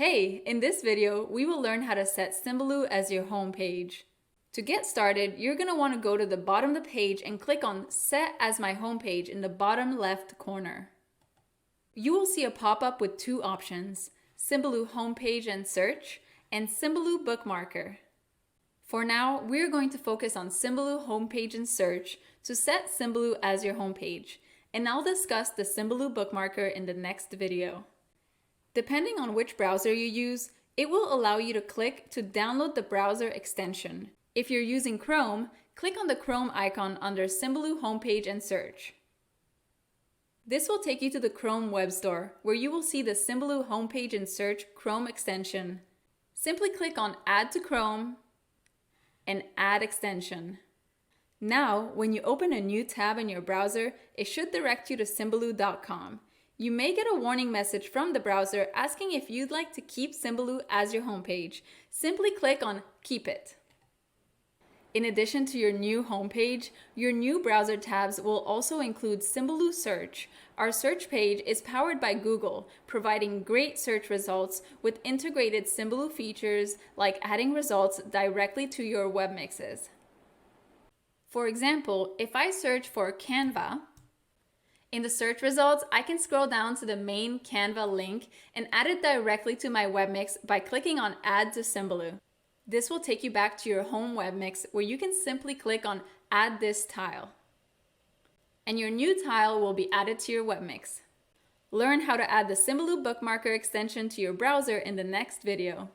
Hey, in this video, we will learn how to set Symbaloo as your home page. To get started, you're going to want to go to the bottom of the page and click on Set as my home page in the bottom left corner. You will see a pop-up with two options, Symbaloo Homepage and Search, and Symbaloo Bookmarker. For now, we're going to focus on Symbaloo Homepage and Search to set Symbaloo as your homepage, and I'll discuss the Symbaloo Bookmarker in the next video. Depending on which browser you use, it will allow you to click to download the browser extension. If you're using Chrome, click on the Chrome icon under Symbaloo Homepage and Search. This will take you to the Chrome web store, where you will see the Symbaloo Homepage and Search Chrome extension. Simply click on Add to Chrome and Add Extension. Now, when you open a new tab in your browser, it should direct you to Symbaloo.com. You may get a warning message from the browser asking if you'd like to keep Symbaloo as your homepage. Simply click on Keep It. In addition to your new homepage, your new browser tabs will also include Symbaloo Search. Our search page is powered by Google, providing great search results with integrated Symbaloo features like adding results directly to your web mixes. For example, if I search for Canva, in the search results, I can scroll down to the main Canva link and add it directly to my webmix by clicking on Add to Symbaloo. This will take you back to your home webmix where you can simply click on Add this tile. And your new tile will be added to your webmix. Learn how to add the Symbaloo Bookmarker extension to your browser in the next video.